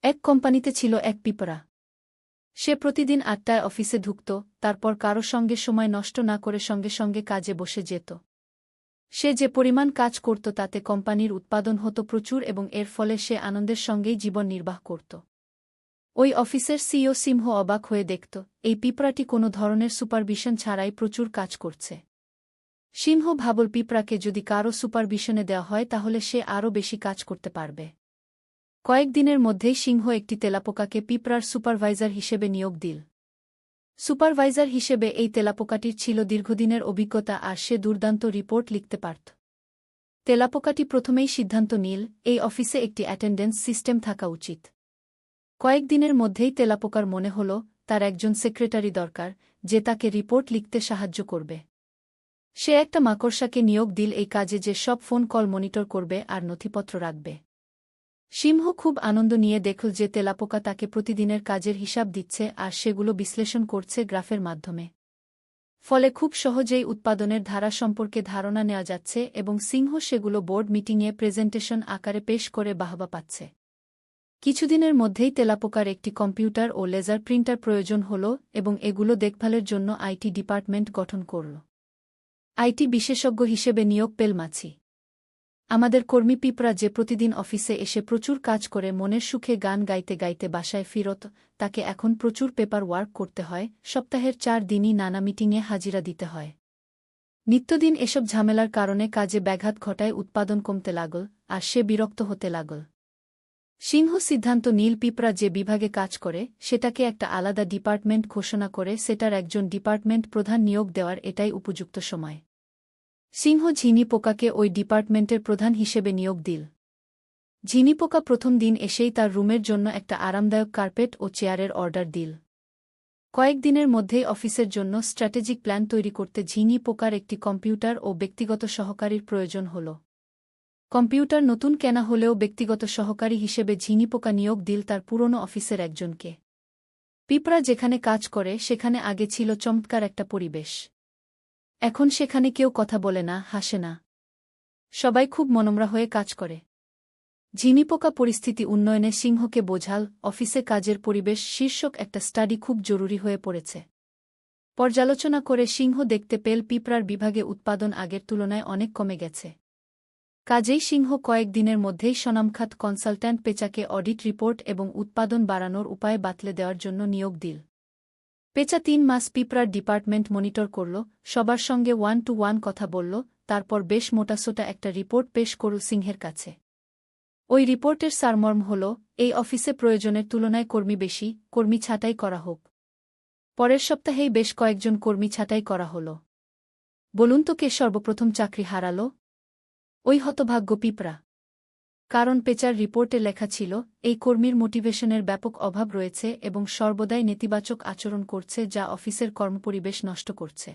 এক কোম্পানিতে ছিল এক পিঁপড়া। সে প্রতিদিন ৮টায় অফিসে ঢুকত, তারপর কারো সঙ্গে সময় নষ্ট না করে সঙ্গে সঙ্গে কাজে বসে যেত। সে যে পরিমাণ কাজ করত তাতে কোম্পানির উৎপাদন হতো প্রচুর এবং এর ফলে সে আনন্দের সঙ্গেই জীবন নির্বাহ করত। ওই অফিসের সিইও সিংহ অবাক হয়ে দেখত, এই পিঁপড়াটি কোনো ধরনের সুপারভিশন ছাড়াই প্রচুর কাজ করছে। সিংহ ভাবল পিঁপড়াকে যদি কারও সুপারভিশনে দেওয়া হয় তাহলে সে আরও বেশি কাজ করতে পারবে। কয়েকদিনের মধ্যেই সিংহ একটি তেলাপোকাকে পিঁপড়ার সুপারভাইজার হিসেবে নিয়োগ দিল। সুপারভাইজার হিসেবে এই তেলাপোকাটির ছিল দীর্ঘদিনের অভিজ্ঞতা আর সে দুর্দান্ত রিপোর্ট লিখতে পারত। তেলাপোকাটি প্রথমেই সিদ্ধান্ত নিল, এই অফিসে একটি অ্যাটেন্ডেন্স সিস্টেম থাকা উচিত। কয়েকদিনের মধ্যেই তেলাপোকার মনে হল তার একজন সেক্রেটারি দরকার, যে তাকে রিপোর্ট লিখতে সাহায্য করবে। সে একটা মাকড়সাকে নিয়োগ দিল এই কাজে, যে সব ফোন কল মনিটর করবে আর নথিপত্র রাখবে। সিংহ খুব আনন্দ নিয়ে দেখল যে তেলাপোকা তাকে প্রতিদিনের কাজের হিসাব দিচ্ছে আর সেগুলো বিশ্লেষণ করছে গ্রাফের মাধ্যমে। ফলে খুব সহজেই উৎপাদনের ধারা সম্পর্কে ধারণা নেওয়া যাচ্ছে এবং সিংহ সেগুলো বোর্ড মিটিংয়ে প্রেজেন্টেশন আকারে পেশ করে বাহবা পাচ্ছে। কিছুদিনের মধ্যেই তেলাপোকার একটি কম্পিউটার ও লেজার প্রিন্টার প্রয়োজন হল এবং এগুলো দেখভালের জন্য আইটি ডিপার্টমেন্ট গঠন করল। আইটি বিশেষজ্ঞ হিসেবে নিয়োগ পেল মাছি। আমাদের কর্মী পিঁপড়া যে প্রতিদিন অফিসে এসে প্রচুর কাজ করে মনের সুখে গান গাইতে গাইতে বাসায় ফিরত, তাকে এখন প্রচুর পেপার ওয়ার্ক করতে হয়, সপ্তাহের ৪ দিনই নানা মিটিংয়ে হাজিরা দিতে হয়। নিত্যদিন এসব ঝামেলার কারণে কাজে ব্যাঘাত ঘটায়, উৎপাদন কমতে লাগল আর সে বিরক্ত হতে লাগল। সিংহ সিদ্ধান্ত নীল পিঁপড়া যে বিভাগে কাজ করে সেটাকে একটা আলাদা ডিপার্টমেন্ট ঘোষণা করে সেটার একজন ডিপার্টমেন্ট প্রধান নিয়োগ দেওয়ার এটাই উপযুক্ত সময়। সিংহ ঝিনি পোকাকে ওই ডিপার্টমেন্টের প্রধান হিসেবে নিয়োগ দিল। ঝিনি পোকা প্রথম দিন এসেই তার রুমের জন্য একটা আরামদায়ক কার্পেট ও চেয়ারের অর্ডার দিল। কয়েকদিনের মধ্যেই অফিসের জন্য স্ট্র্যাটেজিক প্ল্যান তৈরি করতে ঝিনি পোকার একটি কম্পিউটার ও ব্যক্তিগত সহকারীর প্রয়োজন হল। কম্পিউটার নতুন কেনা হলেও ব্যক্তিগত সহকারী হিসেবে ঝিনি পোকা নিয়োগ দিল তার পুরনো অফিসের একজনকে। পিঁপড়া যেখানে কাজ করে সেখানে আগে ছিল চমৎকার একটা পরিবেশ। এখন সেখানে কেউ কথা বলে না, হাসে না। সবাই খুব মনমরা হয়ে কাজ করে। ঝিনিপোকা পরিস্থিতি উন্নয়নে সিংহকে বোঝাল, অফিসে কাজের পরিবেশ শীর্ষক একটা স্টাডি খুব জরুরি হয়ে পড়েছে। পর্যালোচনা করে সিংহ দেখতে পেল পিঁপড়ার বিভাগে উৎপাদন আগের তুলনায় অনেক কমে গেছে। কাজেই সিংহ কয়েকদিনের মধ্যেই স্বনামখ্যাত কনসালট্যান্ট পেচাকে অডিট রিপোর্ট এবং উৎপাদন বাড়ানোর উপায় বাতলে দেওয়ার জন্য নিয়োগ দিল। পেচা ৩ মাস পিঁপড়ার ডিপার্টমেন্ট মনিটর করল, সবার সঙ্গে 1-to-1 কথা বলল, তারপর বেশ মোটাসোটা একটা রিপোর্ট পেশ করল সিংহের কাছে। ওই রিপোর্টের সারমর্ম হল, এই অফিসে প্রয়োজনের তুলনায় কর্মী বেশি, কর্মী ছাঁটাই করা হোক। পরের সপ্তাহেই বেশ কয়েকজন কর্মী ছাঁটাই করা হল। বলুন তো কে সর্বপ্রথম চাকরি হারাল? ওই হতভাগ্য পিঁপড়া। কারণ পেচার রিপোর্টে লেখা ছিল, এই কর্মীর মোটিভেশনের ব্যাপক অভাব রয়েছে এবং সর্বদাই নেতিবাচক আচরণ করছে যা অফিসের কর্মপরিবেশ নষ্ট করছে।